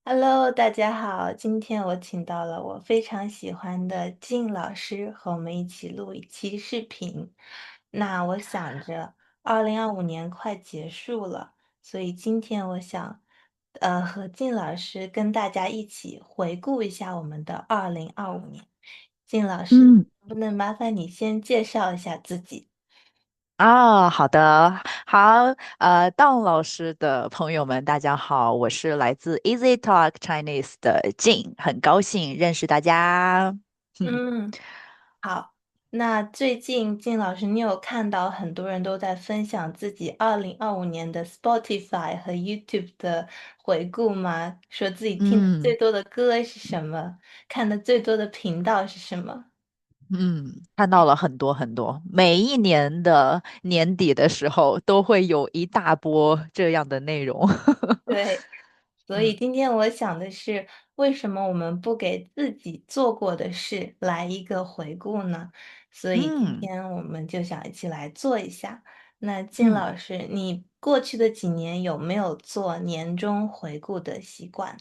Hello，大家好，今天我请到了我非常喜欢的静老师和我们一起录一期视频。那我想着，2025年快结束了，所以今天我想，和静老师跟大家一起回顾一下我们的2025年。静老师，嗯，能不能麻烦你先介绍一下自己？好的，好，道老师的朋友们，大家好，我是来自 Easy Talk Chinese 的静，很高兴认识大家。嗯。好，那最近金老师，你有看到很多人都在分享自己2025年的 Spotify 和 YouTube 的回顾吗？说自己听的最嗯多的歌是什么，看的最多的频道是什么？嗯，看到了很多很多，每一年的年底的时候都会有一大波这样的内容。对，所以嗯今天我想的是，为什么我们不给自己做过的事来一个回顾呢？所以今嗯天我们就想一起来做一下。那金嗯，老师，你过去的几年有没有做年终回顾的习惯？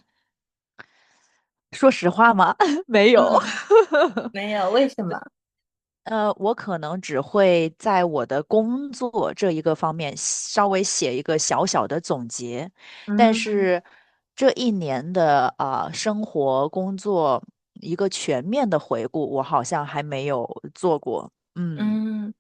说实话吗？没有。嗯，没有，为什么？我可能只会在我的工作这一个方面稍微写一个小小的总结，但嗯是这一年的生活工作一个全面的回顾，我好像还没有做过。嗯，嗯。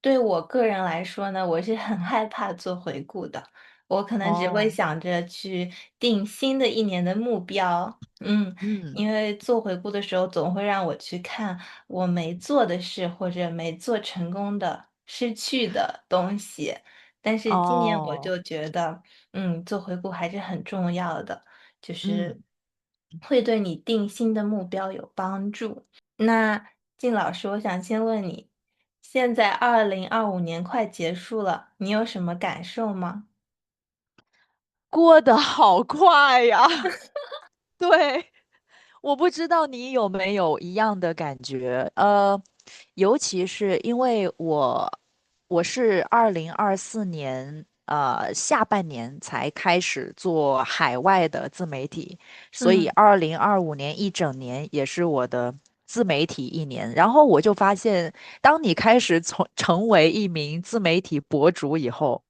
对我个人来说呢，我是很害怕做回顾的。我可能只会哦，想着去定新的一年的目标，嗯，因为做回顾的时候总会让我去看我没做的事或者没做成功的、失去的东西。但是今年我哦，就觉得，做回顾还是很重要的，就是嗯。会对你定新的目标有帮助。那靳老师，我想先问你，现在2025年快结束了，你有什么感受吗？过得好快呀！对，我不知道你有没有一样的感觉，尤其是因为我是2024年下半年才开始做海外的自媒体，所以嗯2025年一整年也是我的自媒体一年。然后我就发现，当你开始成为一名自媒体博主以后，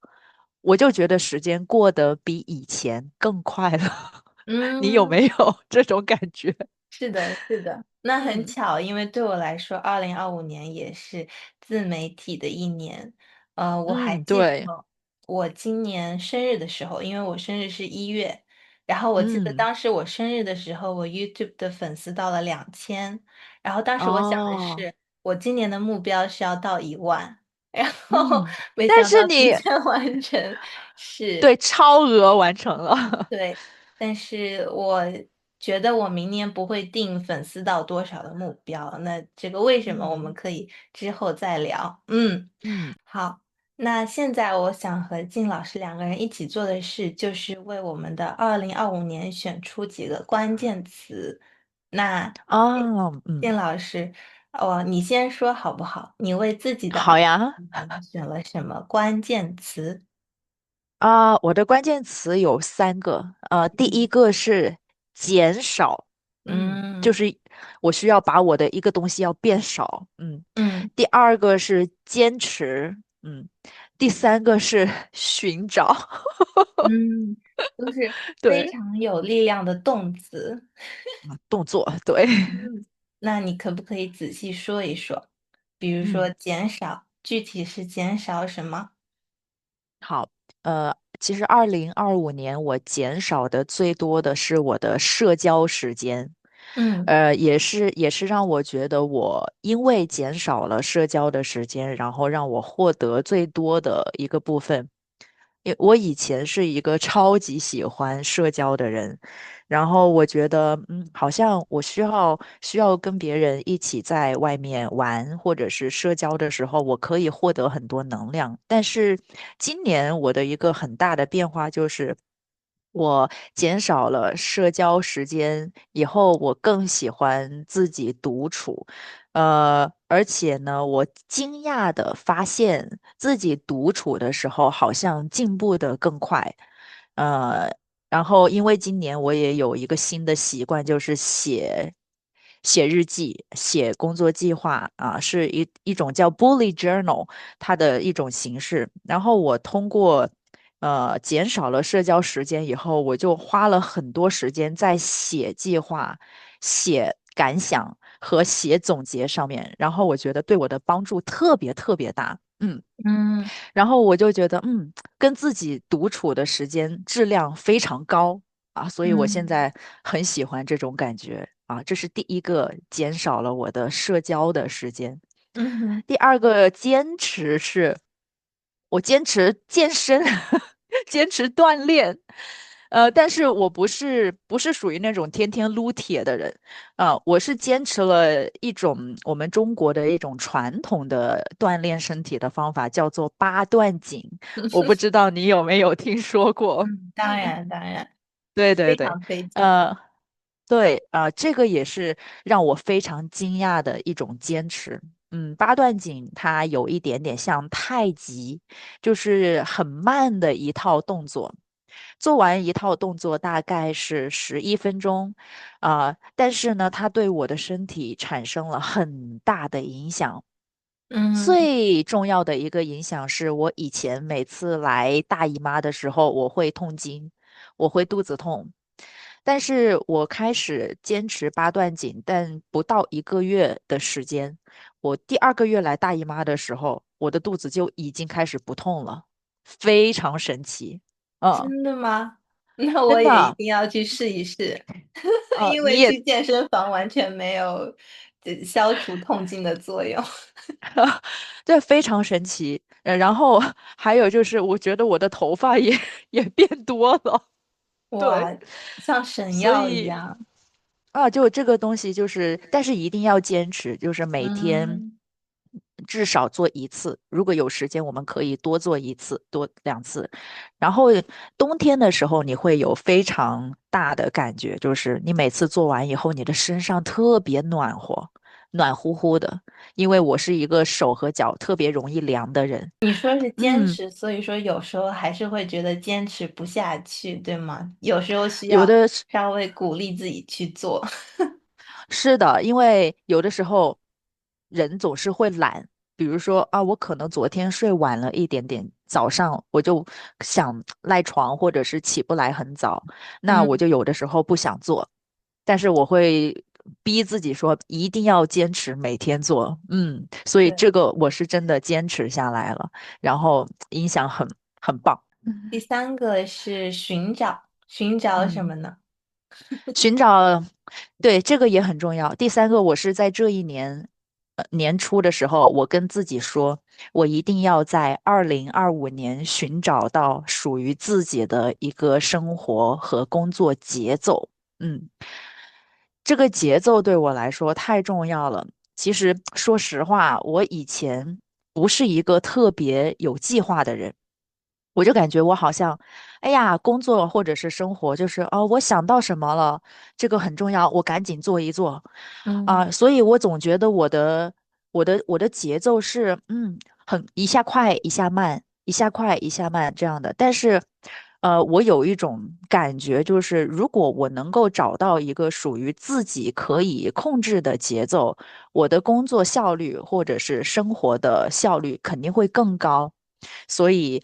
我就觉得时间过得比以前更快了。你有嗯，没有这种感觉？是的，是的，那很嗯巧，因为对我来说，2025年也是自媒体的一年。我还嗯，记得对，我今年生日的时候，因为我生日是1月，然后我记得嗯，当时我生日的时候，我 YouTube 的粉丝到了2000，然后当时我想的哦，是，我今年的目标是要到1万，然后嗯，没但想到提是你前完成，是。对超额完成了。对，但是我觉得我明年不会定粉丝到多少的目标，那这个为什么我们嗯可以之后再聊。嗯好，那现在我想和靳老师两个人一起做的事，就是为我们的2025年选出几个关键词。那靳嗯，老师，你先说好不好？你为自己的好呀。2025年选了什么关键词？我的关键词有3个，第一嗯个是减少，就嗯是我需要把我的一个东西要变少，嗯。第二个是坚持，第三个是寻找，嗯，都是非对，常有力量的动词。动作，对，嗯，那你可不可以仔细说一说？比如说嗯。减少，具体是减少什么？好，其实2025年我减少的最多的是我的社交时间，嗯也是让我觉得我因为减少了社交的时间，然后让我获得最多的一个部分。我以前是一个超级喜欢社交的人，然后我觉得，好像我需要跟别人一起在外面玩，或者是社交的时候，我可以获得很多能量。但是今年我的一个很大的变化就是，我减少了社交时间以后，我更喜欢自己独处。而且呢，我惊讶的发现自己独处的时候，好像进步的更快。呃，然后，因为今年我也有一个新的习惯，就是写日记、写工作计划啊，是一种叫 bullet journal 它的一种形式。然后我通过减少了社交时间以后，我就花了很多时间在写计划、写感想和写总结上面。然后我觉得对我的帮助特别特别大。嗯然后我就觉得，跟自己独处的时间质量非常高啊，所以我现嗯在很喜欢这种感觉啊。这是第一个减少了我的社交的时间。嗯哼。第二个坚持是，我坚持健身，坚持锻炼。但是我不是属于那种天天撸铁的人。我是坚持了一种我们中国的一种传统的锻炼身体的方法，叫做八段锦。我不知道你有没有听说过？嗯，当然当然，非对对对。常推荐。呃，对这个也是让我非常惊讶的一种坚持。八段锦它有一点点像太极，就是很慢的一套动作。做完一套动作大概是11分钟，但是呢，它对我的身体产生了很大的影响。嗯最重要的一个影响是我以前每次来大姨妈的时候，我会痛经，我会肚子痛。但是我开始坚持八段锦，但不到1个月的时间，我第2个月来大姨妈的时候，我的肚子就已经开始不痛了，非常神奇。嗯，真的吗？那我也一真的。定要去试一试，因为你也 去健身房完全没有消除痛经的作用。这非常神奇。然后还有就是，我觉得我的头发也也变多了。对，哇，像神药一所以样。就这个东西就是，但是一定要坚持，就是每天嗯至少做一次。如果有时间，我们可以多做一次，多2次。然后冬天的时候，你会有非常大的感觉，就是你每次做完以后，你的身上特别暖和，暖乎乎的。因为我是一个手和脚特别容易凉的人。你说是坚嗯，持，所以说有时候还是会觉得坚持不下去，对吗？有时候需要有的是稍微鼓励自己去做。是的，因为有的时候人总是会懒，比如说我可能昨天睡晚了一点点，早上我就想赖床，或者是起不来很早，那我嗯，就有的时候不想做，但是我会逼自己说一定要坚持每天做。所以对。这个我是真的坚持下来了，然后影响很棒。第三个是寻找，寻找什嗯。么呢？寻找，对，这个也很重要。第三个，我是在这一年，年初的时候，我跟自己说，我一定要在2025年寻找到属于自己的一个生活和工作节奏。嗯，这个节奏对我来说太重要了。其实，说实话，我以前不是一个特别有计划的人。我就感觉我好像，哎呀，工作或者是生活，就是我想到什么了，这个很重要，我赶紧做一做嗯所以我总觉得我的节奏是很一下快一下慢，一下快一下慢这样的。但是，我有一种感觉，就是如果我能够找到一个属于自己可以控制的节奏，我的工作效率或者是生活的效率肯定会更高。所以，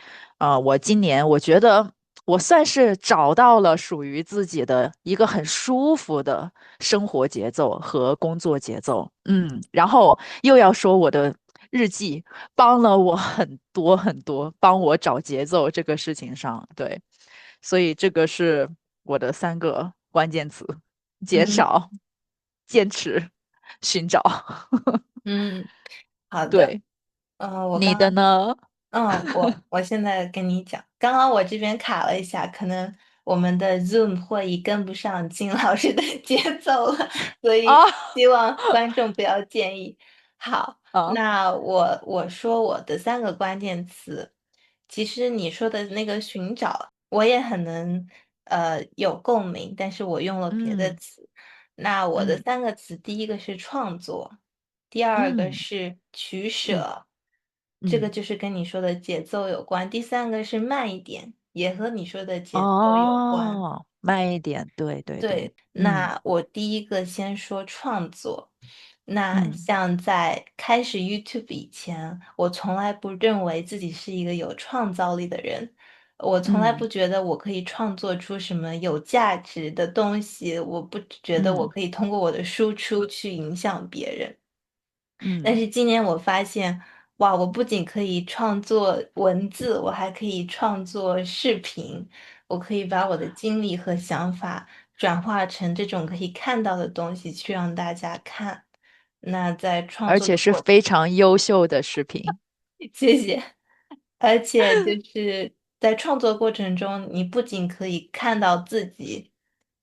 我今年我觉得我算是找到了属于自己的一个很舒服的生活节奏和工作节奏。然后又要说我的日记帮了我很多很多，帮我找节奏这个事情上，对，所以这个是我的3个关键词：减嗯少、坚持、寻找。嗯，好的。对，我你刚刚的呢？我现在跟你讲，刚刚我这边卡了一下，可能我们的 Zoom 会议跟不上金老师的节奏了，所以啊希望观众不要介意。好，啊，那我说我的三个关键词，其实你说的那个寻找，我也很能有共鸣，但是我用了别的嗯词。那我的嗯。三个词，第一个是创作，第二个嗯是取嗯舍，这个嗯就是跟你说的节奏有关。第三个是慢一点，也和你说的节奏有关。哦，慢一点，对对对，对，嗯那我第一个先说创作。那嗯像在开始 YouTube 以前，我从来不认为自己是一个有创造力的人，我从来不嗯觉得我可以创作出什么有价值的东西，我不觉得我嗯可以通过我的输出去影响别人。但嗯，是今年我发现，哇，我不仅可以创作文字，我还可以创作视频，我可以把我的经历和想法转化成这种可以看到的东西，去让大家看。那在创而且是作的过非常优秀的视频。谢谢。而且就是在创作过程中，你不仅可以看到自己，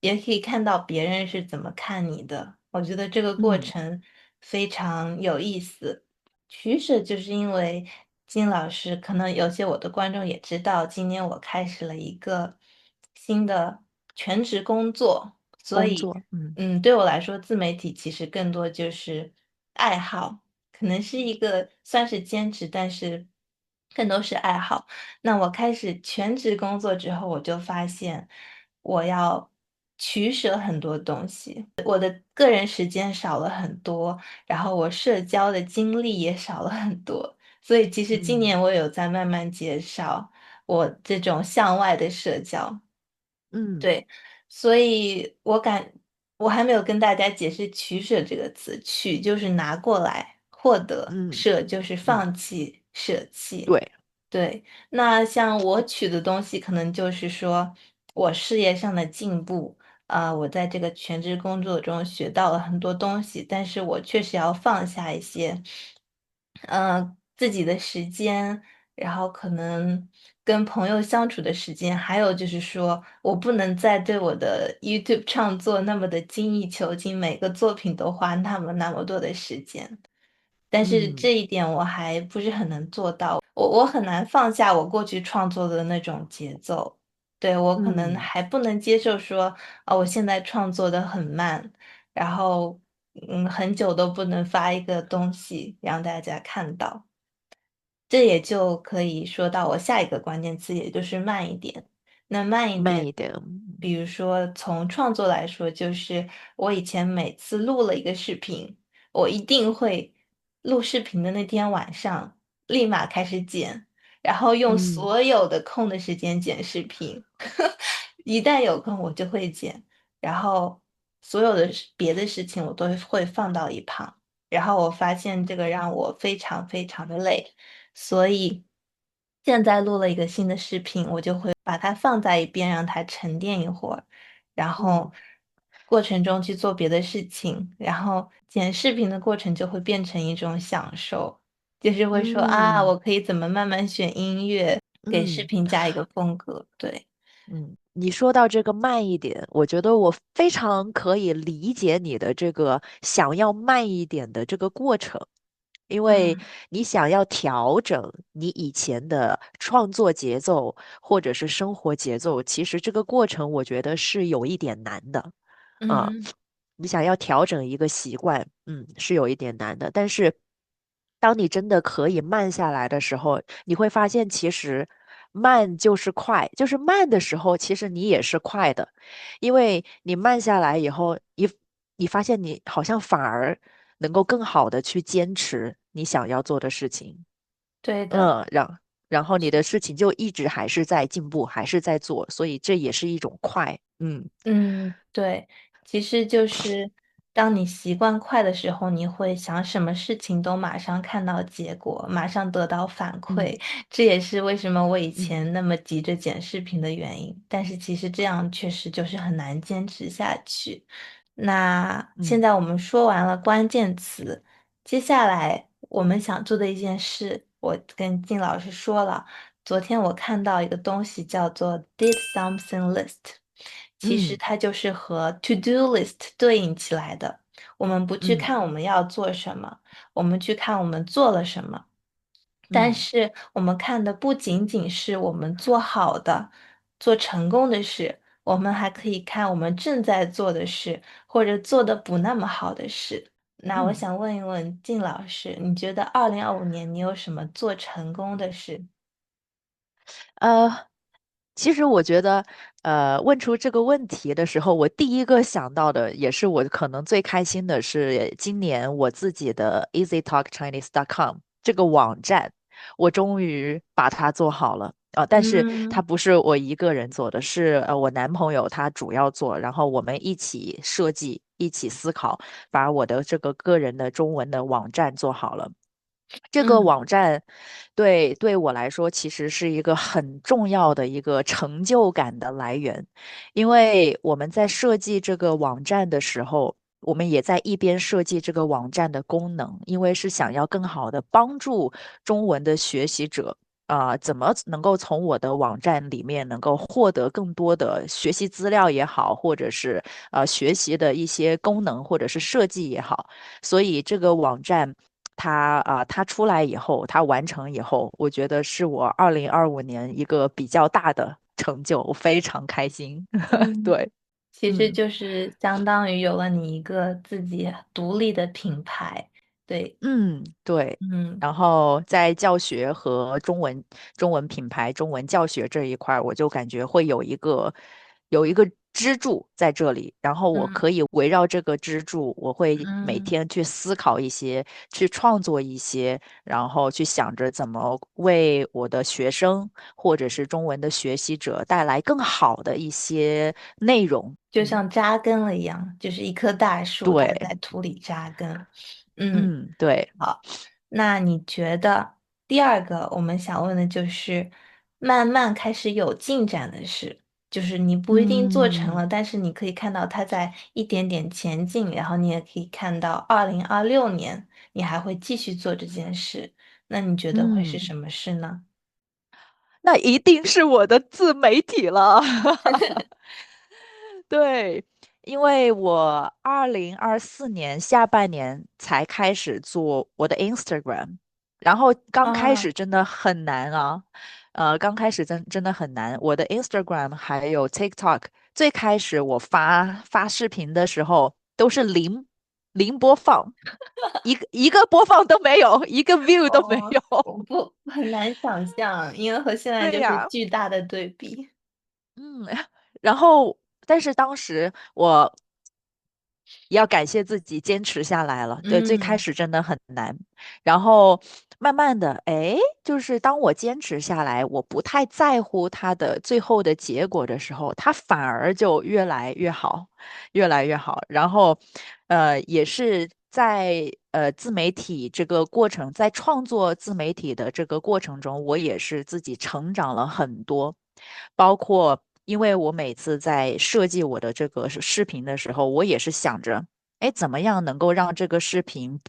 也可以看到别人是怎么看你的。我觉得这个过嗯程非常有意思。取舍就是因为金老师，可能有些我的观众也知道，今年我开始了一个新的全职工作，所以，工作，嗯对我来说，自媒体其实更多就是爱好。可能是一个算是兼职，但是更多是爱好。那我开始全职工作之后，我就发现我要取舍很多东西，我的个人时间少了很多，然后我社交的精力也少了很多。所以其实今嗯年我有在慢慢减少我这种向外的社交。嗯对，所以我还没有跟大家解释取舍这个词，取就是拿过来获得，嗯舍就是嗯，放弃舍弃。对，对，那像我取的东西，可能就是说我事业上的进步，我在这个全职工作中学到了很多东西，但是我确实要放下一些，自己的时间，然后可能跟朋友相处的时间，还有就是说我不能再对我的 YouTube 创作那么的精益求精，每个作品都花那么多的时间。但是嗯这一点我还不是很能做到，我很难放下我过去创作的那种节奏，对，我可能嗯还不能接受说，我现在创作的很慢，然后很久都不能发一个东西让大家看到。这也就可以说到我下一个关键词，也就是慢一点。那慢一点，慢一点，比如说从创作来说，就是我以前每次录了一个视频，我一定会录视频的那天晚上立马开始剪，然后用嗯所有的空的时间剪视频。一旦有空，我就会剪，然后所有的别的事情我都会放到一旁。然后我发现这个让我非常非常的累。所以现在录了一个新的视频，我就会把它放在一边，让它沉淀一会儿，然后嗯过程中去做别的事情，然后剪视频的过程就会变成一种享受，就是会说啊，嗯我可以怎么慢慢选音乐，给视嗯。频加一个风格，对，嗯，你说到这个慢一点，我觉得我非常可以理解你的这个想要慢一点的这个过程，因为嗯你想要调整你以前的创作节奏或者是生活节奏，其实这个过程我觉得是有一点难的。啊，嗯，你想要调整一个习惯，是有一点难的。但是，当你真的可以慢下来的时候，你会发现其实慢就是快，就是慢的时候，其实你也是快的，因为你慢下来以后，你发现你好像反而能够更好的去坚持你想要做的事情，对的。嗯，然后你的事情就一直还是在进步，还是在做，所以这也是一种快，嗯，对，其实就是当你习惯快的时候，你会想什么事情都马上看到结果，马上得到反嗯馈，这也是为什么我以嗯前那么急着剪视频的原因。但是其实这样确实就是很难坚持下去。那现嗯在我们说完了关键词，接下来我们想做的一件事，我跟靳老师说了。昨天我看到一个东西叫做 did something list，其实嗯它就是和 to do list 对应起来的。我们不去嗯看我们要做什么，我们去看我们做了什么。但嗯是我们看的不仅仅是我们做好的、做成功的事，我们还可以看我们正在做的事，或者做的不那么好的事。那我嗯，想问一问靳老师，你觉得2025年你有什么做成功的事？呃。其实我觉得，问出这个问题的时候，我第一个想到的，也是我可能最开心的是，今年我自己的 EasyTalkChinese.com 这个网站，我终于把它做好了。但是它嗯不是我一个人做的，是我男朋友他主要做，然后我们一起设计、一起思考，把我的这个个人的中文的网站做好了。这个嗯网站对我来说，其实是一个很重要的一个成就感的来源，因为我们在设计这个网站的时候，我们也在一边设计这个网站的功能，因为是想要更好的帮助中文的学习者。怎么能够从我的网站里面能够获得更多的学习资料也好，或者是学习的一些功能或者是设计也好，所以这个网站它出来以后，它完成以后，我觉得是我2025年一个比较大的成就，我非常开心。嗯，对，其实嗯。就是相当于有了你一个自己独立的品牌。对，嗯，对。嗯然后在教学和中文品牌、中文教学这一块儿，我就感觉会有一个支柱在这里，然后我嗯可以围绕这个支柱，我会每嗯，天去思考一些，去创作一些，然后去想着怎么为我的学生或者是中文的学习者带来更好的一些内容。就像扎根了一样，就是一棵大树，它对，在土里扎根。嗯。嗯，对，好，那你觉得第二个我们想问的就是慢慢开始有进展的事，就是你不一定做成嗯了，但是你可以看到它在一点点前进，然后你也可以看到2026年你还会继续做这件事，那你觉得会是嗯。什么事呢？那一定是我的自媒体了。对，因为我2024年下半年才开始做我的 Instagram，然后刚开啊，始真的很难啊，刚开始真的很难。我的 Instagram 还有 TikTok，最开始我发视频的时候都是零播放，一个播放都没有，一个 view 都没哦，有。我不很难想象，因为和现在就是对呀，巨大的对比。嗯，然后但是当时我也要感谢自己坚持下来了。对，最开嗯始真的很难，然后慢慢的，哎，就是当我坚持下来，我不太在乎它的最后的结果的时候，它反而就越来越好，越来越好。然后，也是在自媒体这个过程，在创作自媒体的这个过程中，我也是自己成长了很多。包括因为我每次在设计我的这个视频的时候，我也是想着，哎，怎么样能够让这个视频，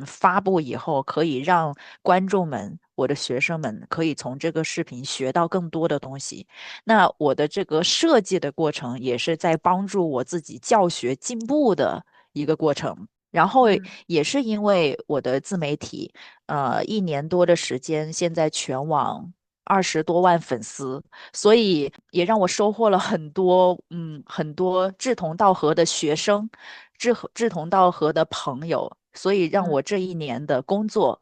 发布以后，可以让观众们、我的学生们可以从这个视频学到更多的东西。那我的这个设计的过程，也是在帮助我自己教学进步的一个过程。然后嗯也是因为我的自媒体，1年多的时间，现在全网20多万粉丝，所以也让我收获了很多，很多志同道合的学生，志同道合的朋友，所以让嗯我这一年的工作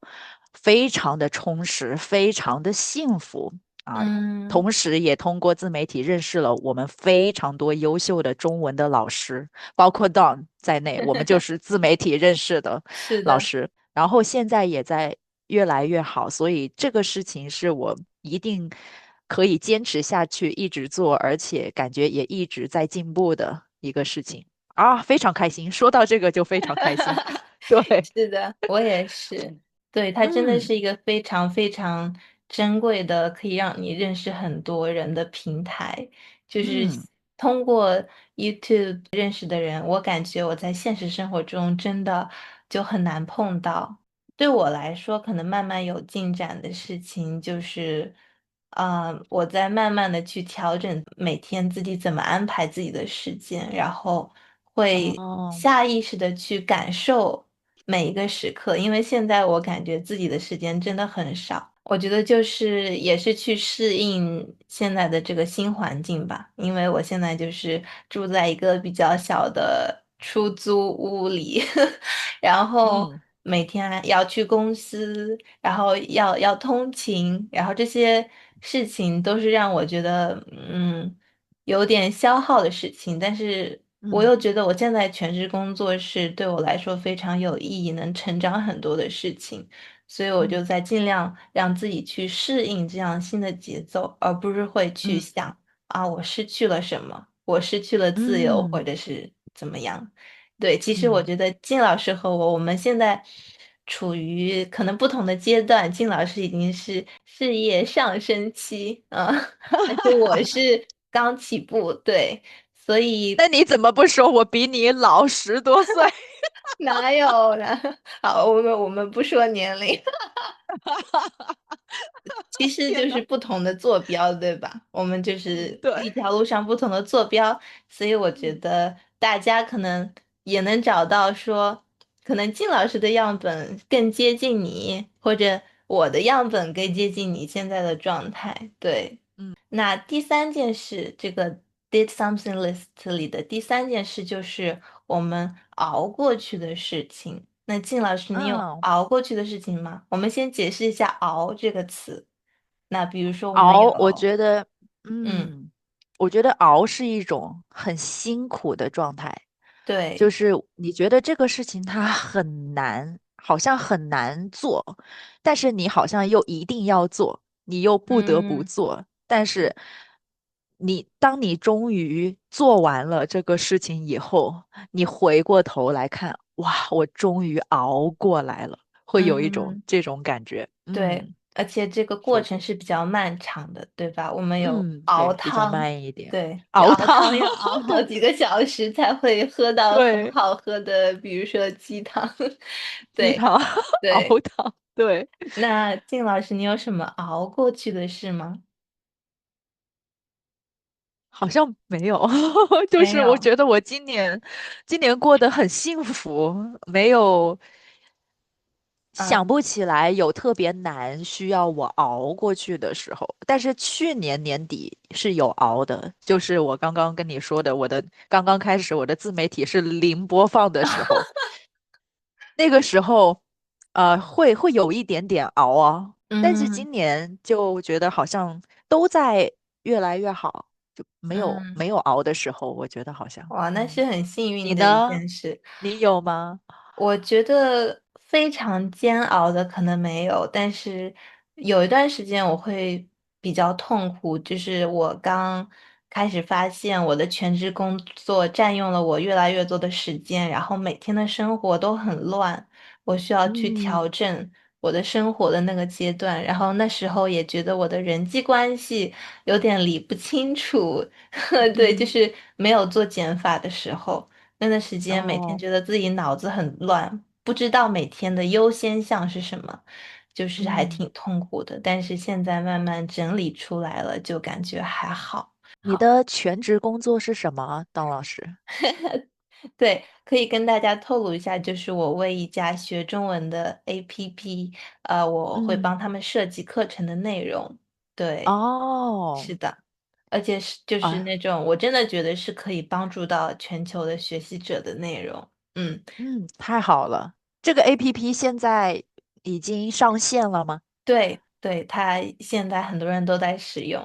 非常的充实，非常的幸福啊。嗯，同时，也通过自媒体认识了我们非常多优秀的中文的老师，包括 Don 在内，我们就是自媒体认识的是的。老师。然后现在也在越来越好，所以这个事情是我一定可以坚持下去，一直做，而且感觉也一直在进步的一个事情啊，非常开心。说到这个就非常开心，对，是的，我也是。对，它真的嗯是一个非常非常珍贵的，可以让你认识很多人的平台。就是嗯通过 YouTube 认识的人，我感觉我在现实生活中真的就很难碰到。对我来说，可能慢慢有进展的事情就是，我在慢慢的去调整每天自己怎么安排自己的时间，然后会哦，下意识的去感受每一个时刻，因为现在我感觉自己的时间真的很少。我觉得就是也是去适应现在的这个新环境吧，因为我现在就是住在一个比较小的出租屋里，然后嗯每天还要去公司，然后要通勤，然后这些事情都是让我觉得有点消耗的事情，但是我嗯又觉得我现在全职工作是对我来说非常有意义，能成长很多的事情，所以我就嗯在尽量让自己去适应这样新的节奏，而不是会去嗯想啊我失去了什么，我失去了自由，或嗯者是怎么样。对，其实我嗯。觉得靳老师和我们现在处于可能不同的阶段。靳老师已经是事业上升期，但是我是刚起步，对，所以那你怎么不说我比你老10多岁？哪有呢？好，我们不说年龄。其实就天呐，是不同的坐标，对吧？我们就嗯，是对，一条路上不同的坐标，所以我觉嗯得大家可能也能找到说，可能靳老师的样本更接近你，或者我的样本更接近你现在的状态。对，嗯那第三件事，这个 did something list 里的第三件事就是我们熬过去的事情。那靳老师，你有嗯，熬过去的事情吗？我们先解释一下"熬"这个词。那比如说，我们熬，我有，觉得，嗯，我觉得熬是一种很辛苦的状态，就对，是你觉得这个事情它很难，好像很难做，但是你好像又一定要做，你又不得不嗯做，但是当你终于做完了这个事情以后，你回过头来看，哇，我终于熬过来了，会有一种嗯，这种感觉，对，而且这个过是。程是比较漫长的，对吧？我们有熬对，比较汤，慢一点。对，要熬汤，熬汤要熬好对几个小时才会喝到很对，好喝的，比如说鸡汤。对鸡汤，对，熬汤，对，那靳老师，你有什么熬过去的事吗？好像没有，就是我没有，觉得我今年过得很幸福，没有想嗯，不起来有特别难需要我熬过去的时候。但是去年年底是有熬的，就是我刚刚跟你说的，我的刚刚开始我的自媒体是零播放的时候。那个时候，会有一点点熬啊，但是嗯今年就觉得好像都在越来越好，就没有嗯。没有熬的时候，我觉得好像，哇，那是很幸运的一你呢？件事。你有吗？我觉得非常煎熬的可能没有，但是有一段时间我会比较痛苦，就是我刚开始发现我的全职工作占用了我越来越多的时间，然后每天的生活都很乱，我需要去嗯调整我的生活的那个阶段，然后那时候也觉得我的人际关系有点理不清楚，对，就嗯，是没有做减法的时候。那段时间每天哦，觉得自己脑子很乱，不知道每天的优先项是什么，就是还嗯，挺痛苦的。但是现在慢慢整理出来了，就感觉还好。你的全职工作是什么啊当老师？对，可以跟大家透露一下，就是我为一家学中文的 APP，我会嗯，帮他们设计课程的内容。对，哦，是的，而且就是啊，那种我真的觉得是可以帮助到全球的学习者的内容。嗯。太好了，这个 APP 现在已经上线了吗？对对，它现在很多人都在使用。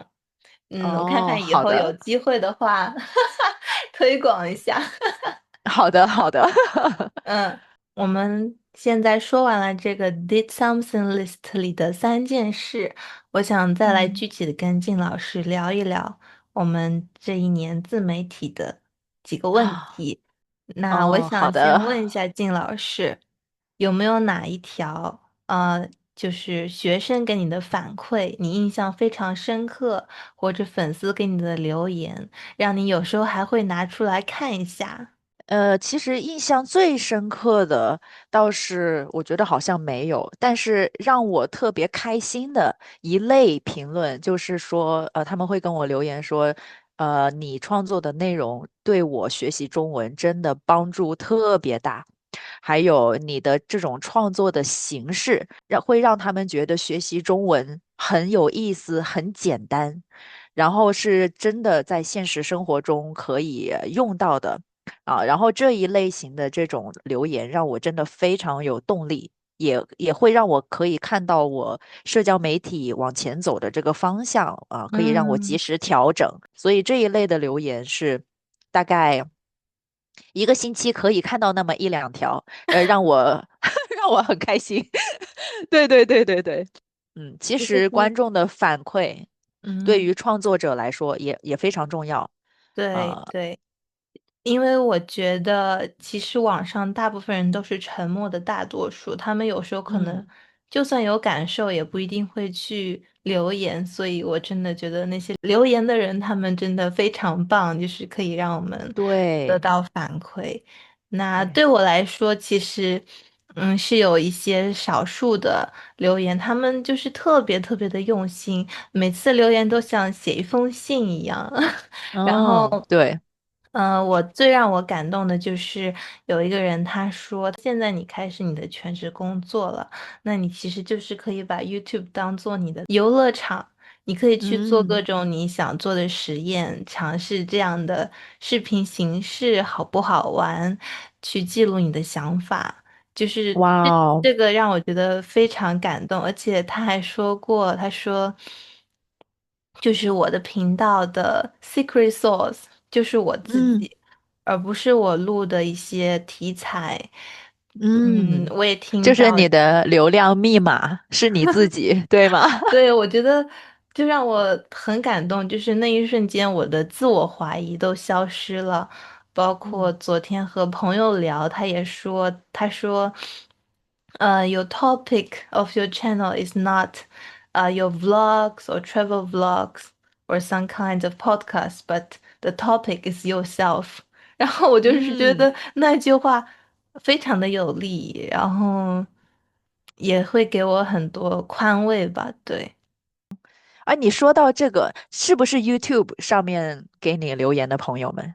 我看哦，看以后有好的。机会的话，推广一下。好的，好的。嗯，我们现在说完了这个 did something list 里的三件事，我想再来嗯具体的跟靳老师聊一聊我们这一年自媒体的几个问啊，题。那我哦，好想先的。问一下靳老师，有没有哪一条就是学生给你的反馈，你印象非常深刻，或者粉丝给你的留言，让你有时候还会拿出来看一下？其实印象最深刻的倒是我觉得好像没有，但是让我特别开心的一类评论就是说，他们会跟我留言说，你创作的内容对我学习中文真的帮助特别大，还有你的这种创作的形式，会让他们觉得学习中文很有意思、很简单，然后是真的在现实生活中可以用到的。然后这一类型的这种留言让我真的非常有动力。也会让我可以看到我社交媒体往前走的这个方向啊，可以让我及嗯，时调整。所以这一类的留言是大概一个星期可以看到那么一两条，让我让我很开心。对对对对对，其其实，实观众的反馈对嗯，于创作者来说也非常重要。对呃，对。因为我觉得，其实网上大部分人都是沉默的大多数，他们有时候可能嗯，就算有感受，也不一定会去留言。所以我真的觉得那些留言的人，他们真的非常棒，就是可以让我们得对到反馈。那对，对我来说，其实，是有一些少数的留言，他们就是特别特别的用心，每次留言都像写一封信一样。然后，嗯，对，我最让我感动的就是有一个人他说，现在你开始你的全职工作了，那你其实就是可以把 YouTube 当做你的游乐场，你可以去做各嗯，种你想做的实验，尝试这样的视频形式好不好玩，去记录你的想法。就是这哇哦，这个让我觉得非常感动，而且他还说过，他说就是我的频道的 secret source 就是我自嗯己，而不是我录的一些题材。嗯，我也听到，就是你的流量密码是你自己，对吗？对，我觉得就让我很感动，就是那一瞬间我的自我怀疑都消失了。包括嗯昨天和朋友聊，他也说，他说。your topic of your channel is not your vlogs or travel vlogs or some kind of podcast, but the topic is yourself. 然后我就是觉嗯。得那句话非常的有力，然后也会给我很多宽慰吧。对，啊，你说到这个，是不是 YouTube 上面给你留言的朋友们？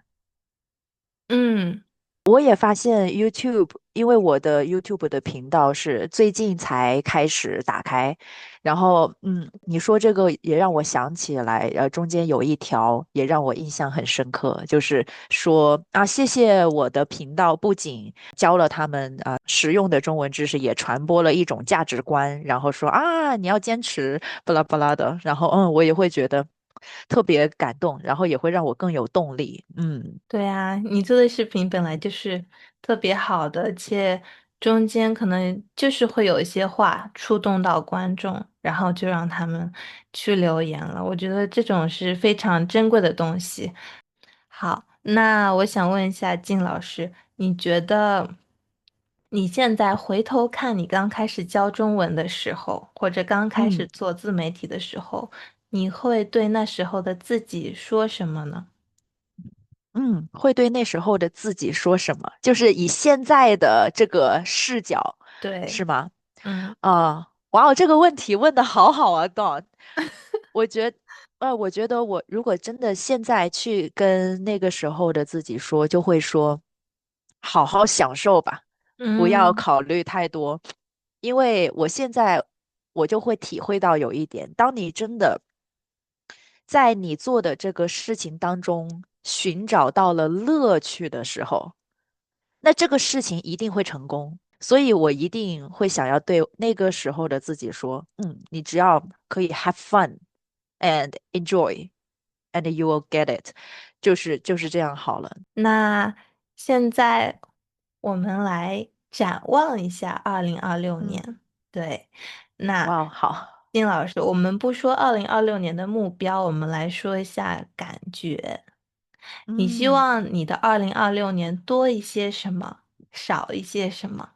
嗯我也发现 YouTube，因为我的 YouTube 的频道是最近才开始打开，然后你说这个也让我想起来，中间有一条也让我印象很深刻，就是说啊，谢谢我的频道，不仅教了他们实用的中文知识，也传播了一种价值观，然后说啊，你要坚持，巴拉巴拉的，然后我也会觉得特别感动，然后也会让我更有动力，对啊，你做的视频本来就是特别好的，而且中间可能就是会有一些话触动到观众，然后就让他们去留言了。我觉得这种是非常珍贵的东西。好，那我想问一下靳老师，你觉得你现在回头看你刚开始教中文的时候，或者刚开始嗯。做自媒体的时候，你会对那时候的自己说什么呢？嗯，会对那时候的自己说什么？就是以现在的这个视角，对，是吗？嗯。哇哦，这个问题问的好好啊，Don。我觉，我觉得我如果真的现在去跟那个时候的自己说，就会说，好好享受吧，不要嗯考虑太多，因为我现在我就会体会到有一点，当你真的在你做的这个事情当中寻找到了乐趣的时候，那这个事情一定会成功。所以我一定会想要对那个时候的自己说，你只要可以 have fun and enjoy and you will get it，就是这样好了。那现在我们来展望一下2026嗯，年。对，那哇，好，金老师，我们不说2026年的目标，我们来说一下感觉。你希嗯。望你的2026年多一些什么，少一些什么？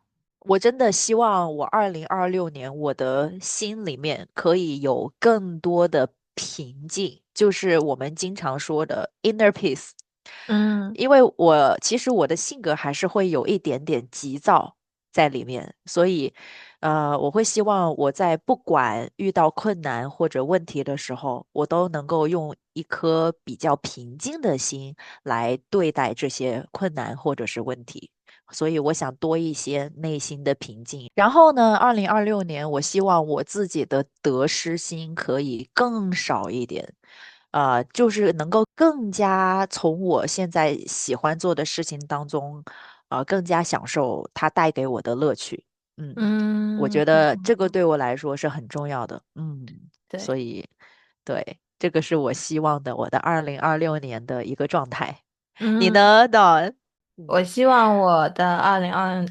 我真的希望我2026年我的心里面可以有更多的平静，就是我们经常说的 inner peace。嗯因为其实我的性格还是会有一点点急躁在里面，所以我会希望我在不管遇到困难或者问题的时候，我都能够用一颗比较平静的心来对待这些困难或者是问题。所以我想多一些内心的平静。然后呢，2026年，我希望我自己的得失心可以更少一点，就是能够更加从我现在喜欢做的事情当中，更加享受它带给我的乐趣。嗯，我嗯觉得这个对我来说是很重要的。对，所以对，这个是我希望的，我的2026年的一个状态。你嗯。呢，Don？嗯我希望我的二零二，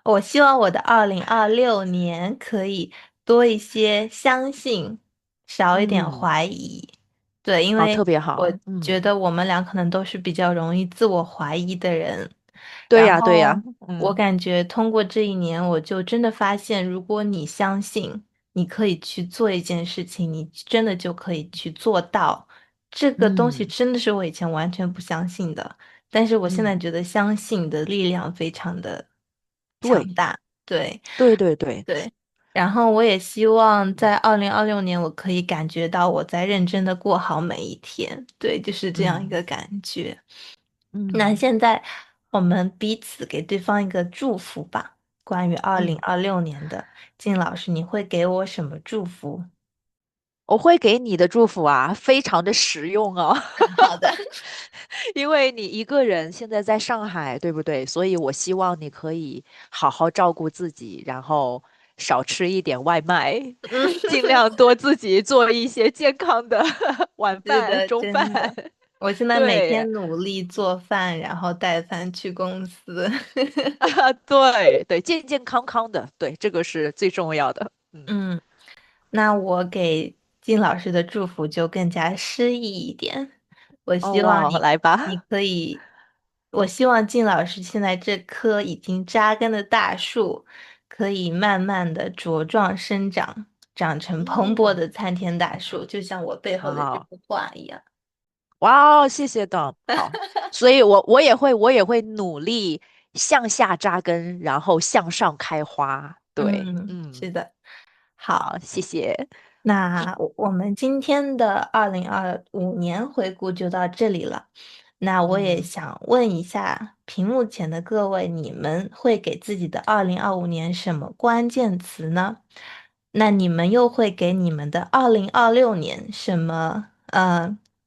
我希望我的2026年可以多一些相信，少一点嗯，怀疑。对，因哦，为特别我好。觉得我们俩可能都是比较容易自我怀疑的人。然对呀，对呀。后我感觉通过这一年，我就真的发现，如果你相信你可以去做一件事情，你真的就可以去做到。这个东西嗯，真的是我以前完全不相信的。但是我现在嗯，觉得相信的力量非常的强对，大，对对对对。对。然后我也希望嗯在2026年，我可以感觉到我在认真的过好每一天，对，就是这样一嗯个感觉。那嗯现在我们彼此给对方一个祝福吧，关于二零嗯，二六年的，金老师，你会给我什么祝福？我会给你的祝福啊，非常的实用哦。好的，因为你一个人现在在上海，对不对？所以我希望你可以好好照顾自己，然后少吃一点外卖，嗯，尽量多自己做一些健康的晚饭、是的，中饭。真的。我现在每对，天努力做饭，然后带饭去公司。对对，健健康康的，对，这个是最重要的。嗯，那我给金老师的祝福就更加诗意一点。我哦哇，希望你，来你吧。可以，我希望金老师现在这棵已经扎根的大树，可以慢慢的茁壮生长，长成蓬勃嗯，的参天大树，就像我背后的这好。幅画一样。哇哦，谢谢的，好，所以我也会努力向下扎根，然后向上开花。对，嗯，是的。好。好，谢谢。那我们今天的2025年回顾就到这里了。那我也嗯想问一下屏幕前的各位，你们会给自己的2025年什么关键词呢？那你们又会给你们的2026年什么？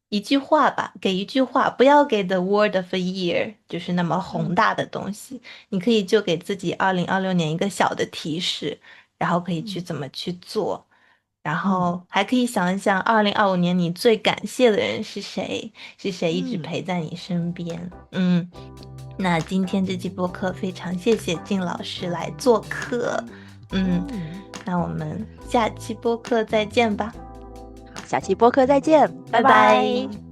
一句话吧，给一句话，不要给 the word of a year，就是那么宏嗯大的东西。你可以就给自己2026年一个小的提示，然后可以去嗯怎么去做。然嗯后还可以想一想，2025年你最感谢的人是谁？是谁一直嗯陪在你身边？那今天这期播客非常谢谢靳老师来做客。嗯，嗯，那我们下期播客再见吧，好，下期播客再见，拜拜拜。拜。